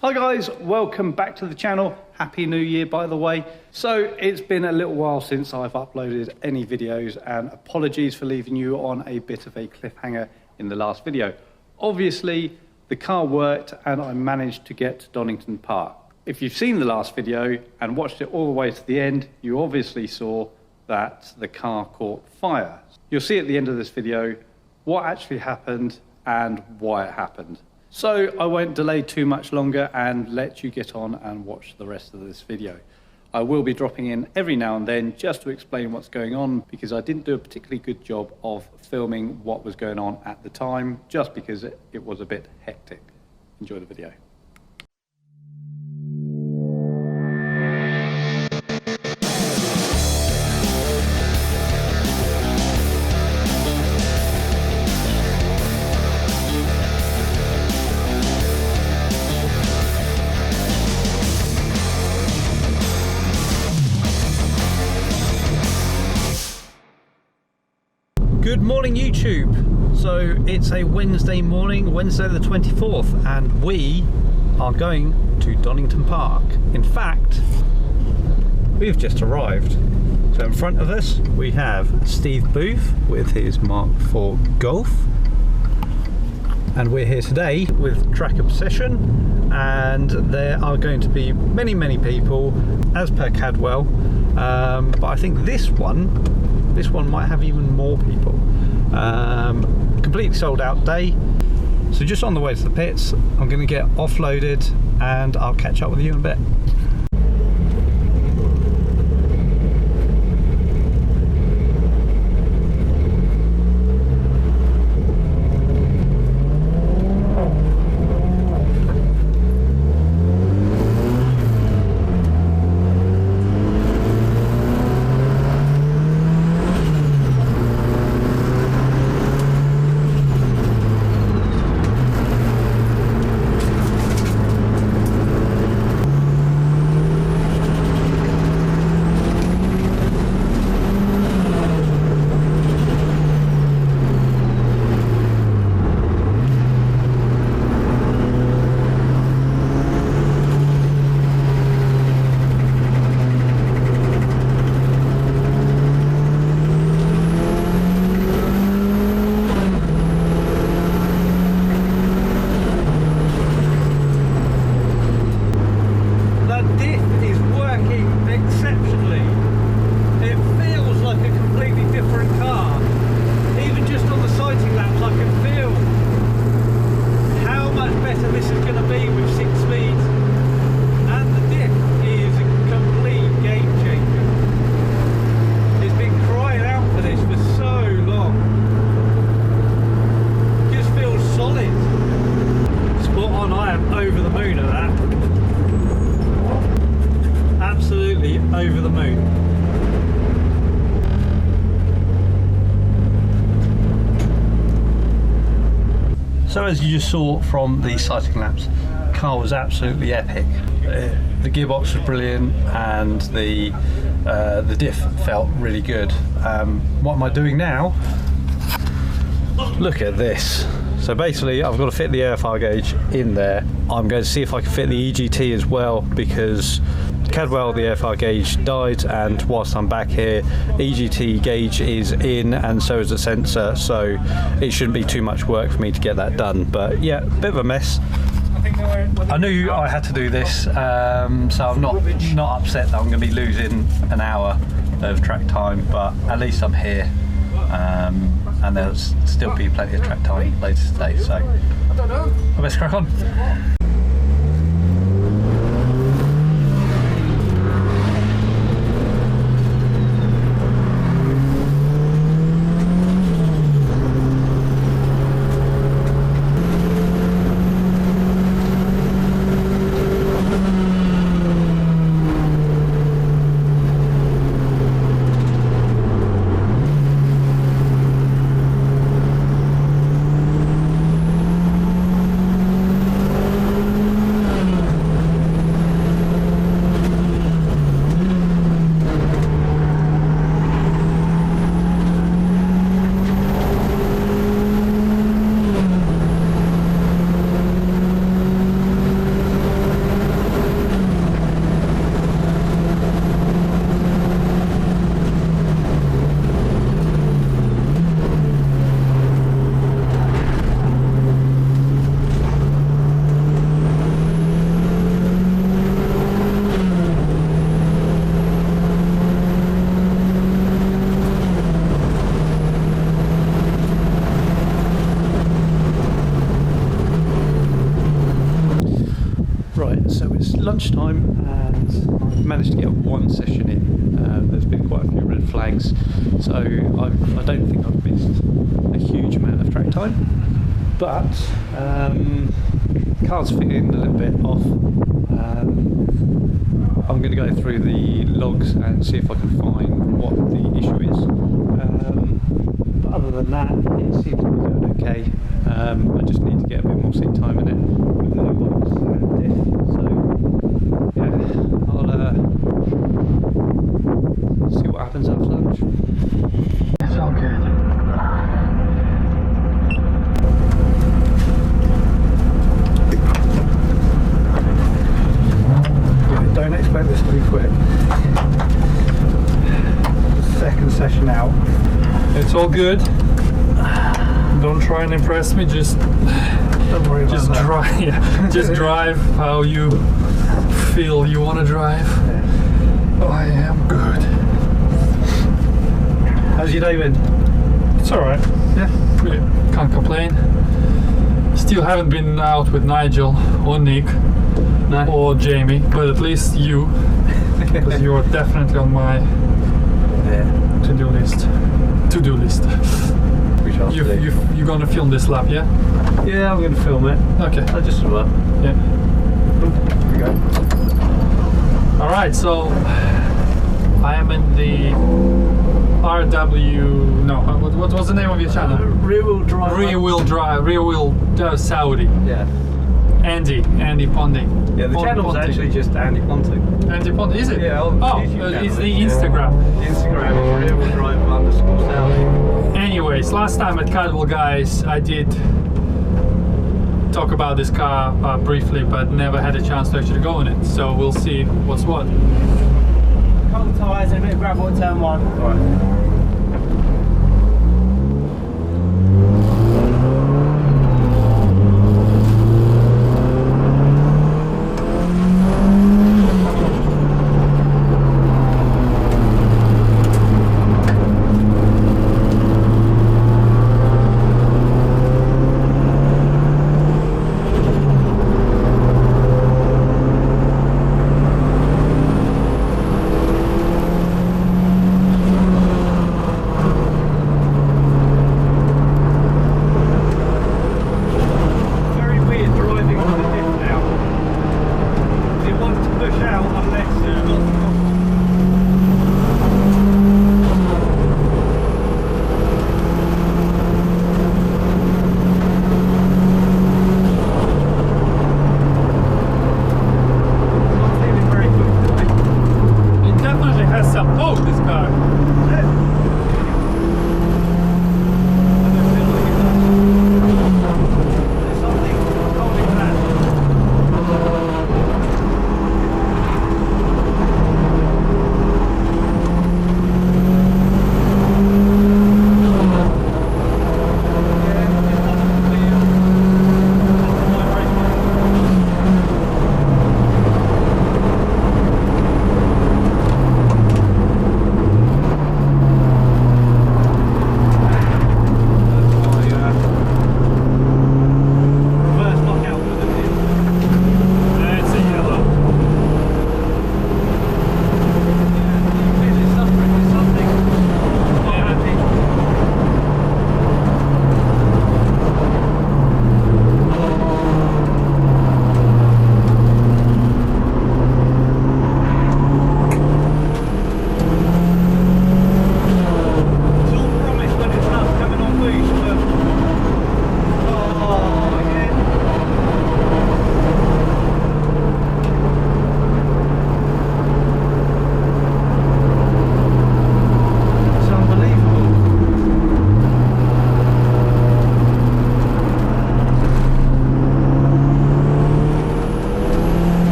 Hi guys, welcome back to the channel. Happy New Year, by the way. So it's been a little while since I've uploaded any videos, and apologies for leaving you on a bit of a cliffhanger in the last video. Obviously, the car worked and I managed to get to Donington Park. If you've seen the last video and watched it all the way to the end, you obviously saw that the car caught fire. You'll see at the end of this video what actually happened and why it happened. So I won't delay too much longer and let you get on and watch the rest of this video. I will be dropping in every now and then just to explain what's going on, because I didn't do a particularly good job of filming what was going on at the time, just because it was a bit hectic. Enjoy the video. Good morning YouTube. So it's a Wednesday morning, Wednesday the 24th, and we are going to Donington Park. In fact, we've just arrived. So in front of us we have Steve Booth with his Mark IV Golf, and we're here today with Track Obsession, and there are going to be many people as per Cadwell, but I think this one might have even more people. Completely sold out day. So just on the way to the pits, I'm going to get offloaded and I'll catch up with you in a bit. Over the moon. So as you just saw from the sighting laps, the car was absolutely epic. The gearbox was brilliant and the diff felt really good. What am I doing now? Look at this. So basically I've got to fit the AFR gauge in there. I'm going to see if I can fit the EGT as well, because Cadwell, the AFR gauge died, and whilst I'm back here, EGT gauge is in and so is the sensor, so it shouldn't be too much work for me to get that done. But yeah, bit of a mess. I knew I had to do this, so I'm not upset that I'm going to be losing an hour of track time, but at least I'm here, and there'll still be plenty of track time later today, so I best crack on. So it's lunchtime and I've managed to get one session in. There's been quite a few red flags, so I don't think I've missed a huge amount of track time, but car's fitting a little bit off. I'm going to go through the logs and see if I can find what the issue is. But other than that, it seems to be going okay. I just need to get a bit more seat time in it with the box and diff. So yeah, I'll see what happens after lunch. It's all good. Don't expect this to be quick. Second session out. It's all good. Don't try and impress me. Just don't worry about just that. drive. Yeah, just drive how you feel you want to drive. Yeah. I am good. How's your day been? It's all right. Yeah. Really can't complain. Still haven't been out with Nigel or Nick. No. Or Jamie, but at least you, because you're definitely on my to-do list. To-do list. You're gonna film this lap, yeah? Yeah, I'm gonna film it. Okay. I just saw that. Yeah. Here we go. All right, so I am in the RW. No, what was the name of your channel? Rear-wheel drive. Rear-wheel drive. Rear-wheel Saudi. Yeah. Andy Ponting. Yeah, the channel's actually just Andy Ponting. Andy Ponting, is it? Yeah. It's the Instagram. Instagram is rear-wheel drive _ Saudi. Anyways, last time at Cadwell, guys, I did talk about this car briefly, but never had a chance to actually go in it. So we'll see what's what. Cold tyres and a bit of gravel at turn 1. Right.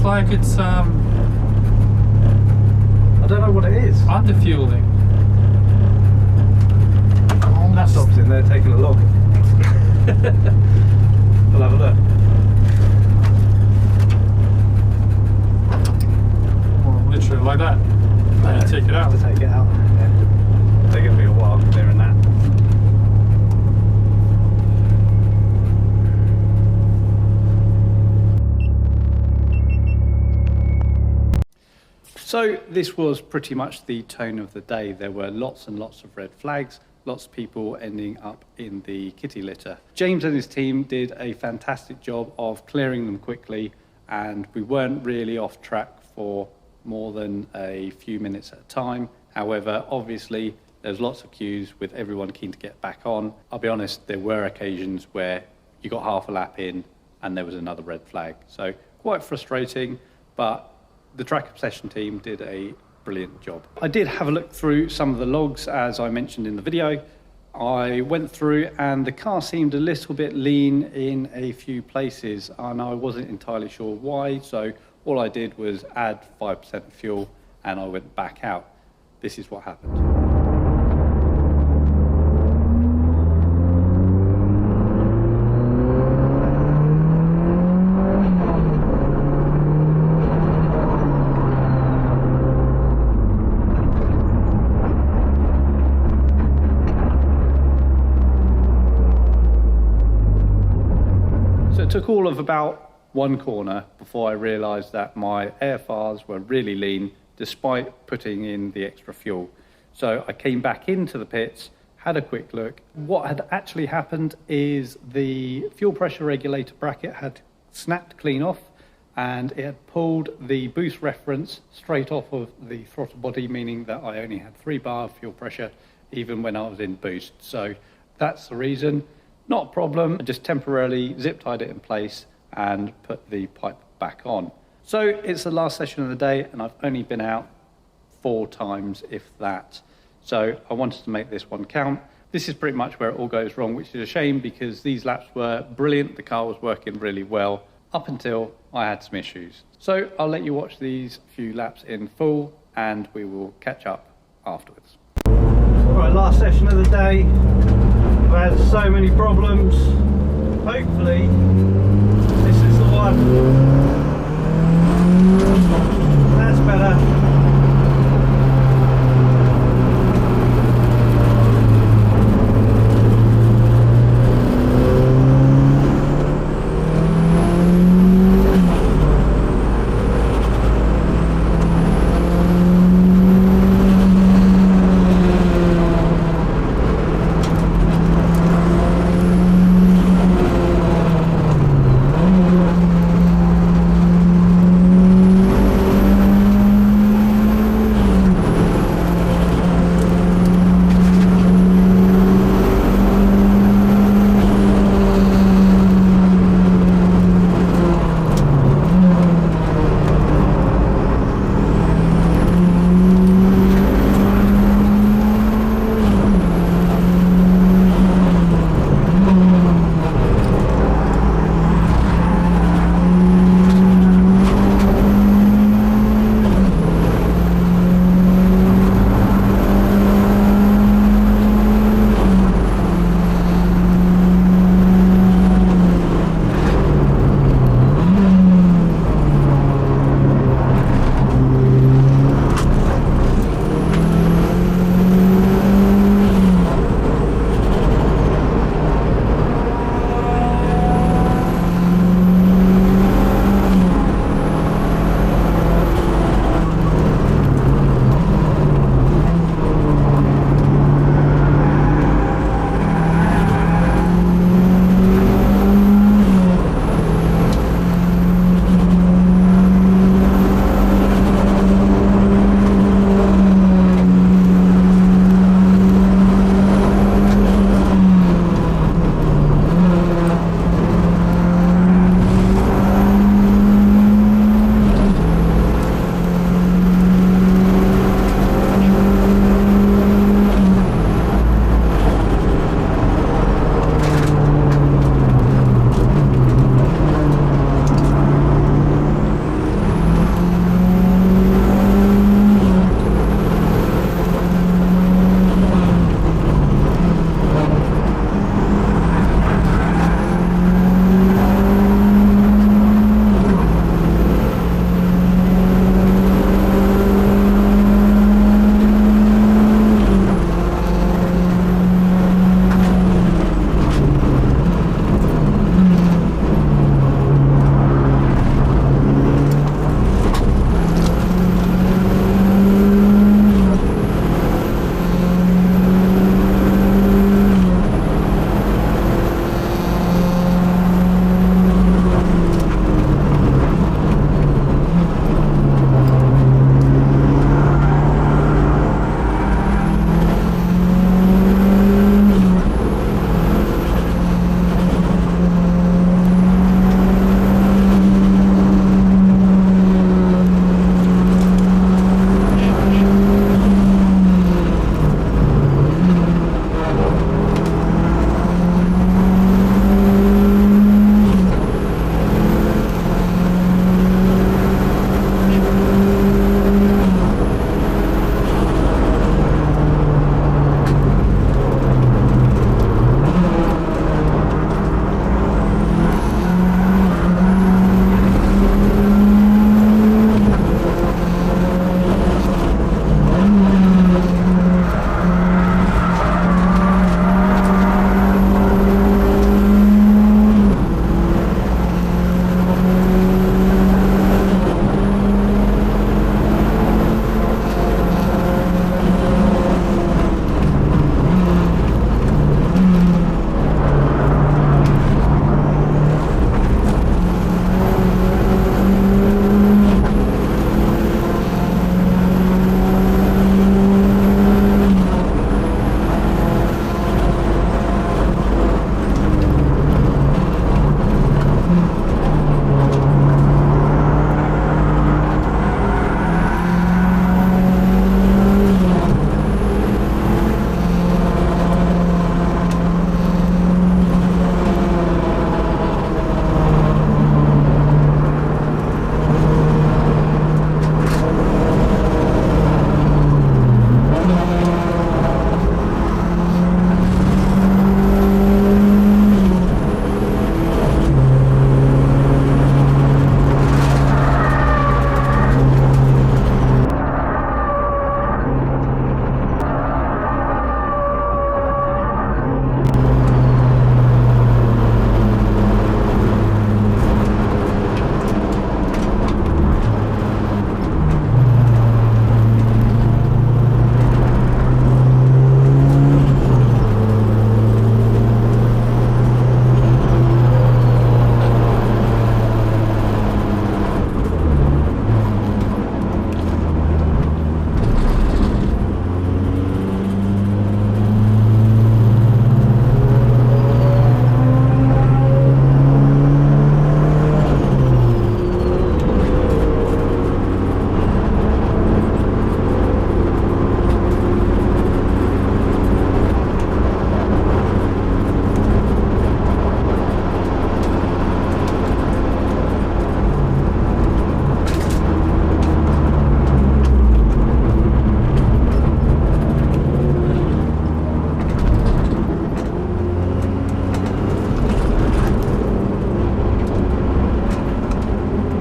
Like it's I don't know what it is. Underfueling. Laptop's in there taking a log. We'll have a look. So this was pretty much the tone of the day. There were lots and lots of red flags, lots of people ending up in the kitty litter. James and his team did a fantastic job of clearing them quickly, and we weren't really off track for more than a few minutes at a time. However, obviously, there's lots of queues with everyone keen to get back on. I'll be honest, there were occasions where you got half a lap in and there was another red flag. So quite frustrating, but the track obsession team did a brilliant job. I did have a look through some of the logs, as I mentioned in the video. I went through and the car seemed a little bit lean in a few places, and I wasn't entirely sure why. So all I did was add 5% fuel and I went back out. This is what happened. So it took all of about one corner before I realised that my AFRs were really lean despite putting in the extra fuel. So I came back into the pits, had a quick look. What had actually happened is the fuel pressure regulator bracket had snapped clean off, and it had pulled the boost reference straight off of the throttle body, meaning that I only had 3 bar of fuel pressure even when I was in boost. So that's the reason. Not a problem. I just temporarily zip tied it in place and put the pipe back on. So it's the last session of the day and I've only been out 4 times, if that. So I wanted to make this one count. This is pretty much where it all goes wrong, which is a shame because these laps were brilliant. The car was working really well up until I had some issues. So I'll let you watch these few laps in full and we will catch up afterwards. Right, last session of the day. I've had so many problems. Hopefully this is the one. That's better.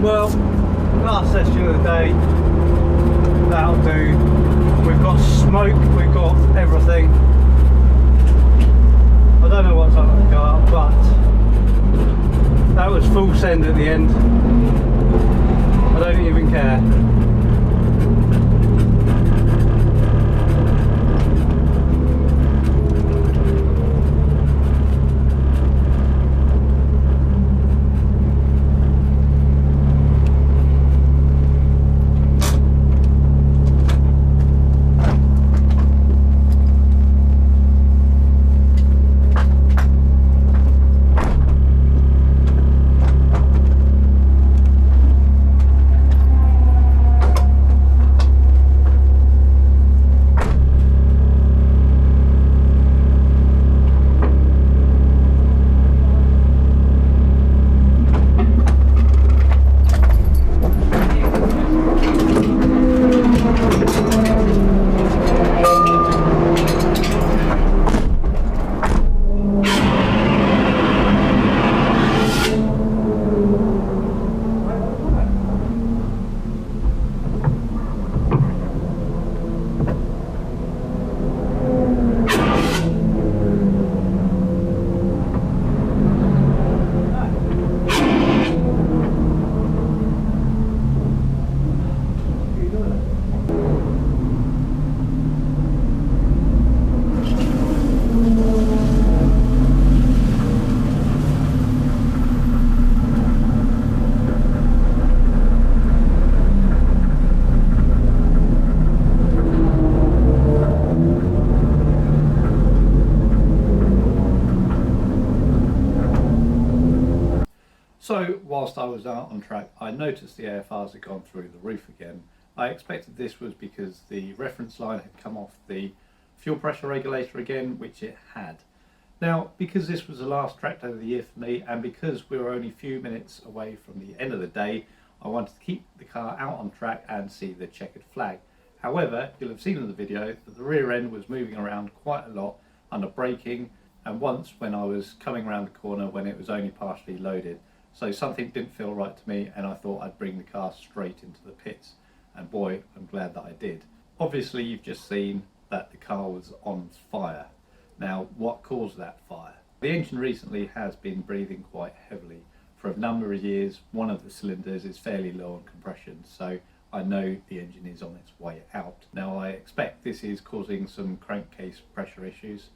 Well, last test of the day, that'll do. We've got smoke, we've got everything. I don't know what's up with the car, but that was full send at the end. I don't even care. So whilst I was out on track, I noticed the AFRs had gone through the roof again. I expected this was because the reference line had come off the fuel pressure regulator again, which it had. Now, because this was the last track day of the year for me, and because we were only a few minutes away from the end of the day, I wanted to keep the car out on track and see the checkered flag. However, you'll have seen in the video that the rear end was moving around quite a lot under braking, and once when I was coming around the corner when it was only partially loaded. So something didn't feel right to me, and I thought I'd bring the car straight into the pits. And boy, I'm glad that I did. Obviously, you've just seen that the car was on fire. Now, what caused that fire? The engine recently has been breathing quite heavily. For a number of years, one of the cylinders is fairly low on compression, so I know the engine is on its way out. Now, I expect this is causing some crankcase pressure issues,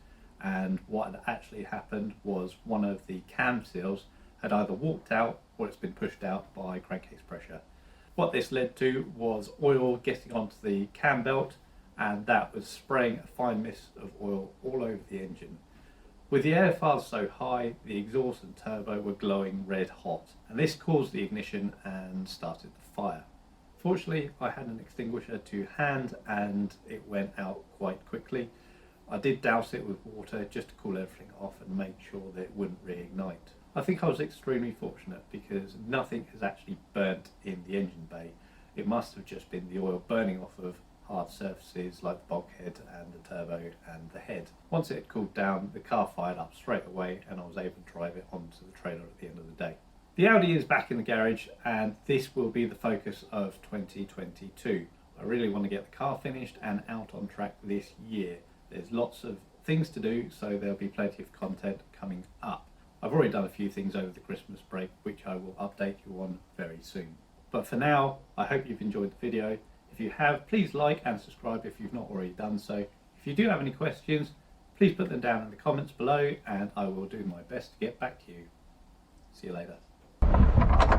and what had actually happened was one of the cam seals had either walked out or it's been pushed out by crankcase pressure. What this led to was oil getting onto the cam belt, and that was spraying a fine mist of oil all over the engine. With the AFRs so high, the exhaust and turbo were glowing red hot, and this caused the ignition and started the fire. Fortunately, I had an extinguisher to hand and it went out quite quickly. I did douse it with water just to cool everything off and make sure that it wouldn't reignite. I think I was extremely fortunate because nothing has actually burnt in the engine bay. It must have just been the oil burning off of hard surfaces like the bulkhead and the turbo and the head. Once it had cooled down, the car fired up straight away and I was able to drive it onto the trailer at the end of the day. The Audi is back in the garage, and this will be the focus of 2022. I really want to get the car finished and out on track this year. There's lots of things to do, so there'll be plenty of content coming up. I've already done a few things over the Christmas break, which I will update you on very soon. But for now, I hope you've enjoyed the video. If you have, please like and subscribe if you've not already done so. If you do have any questions, please put them down in the comments below and I will do my best to get back to you. See you later.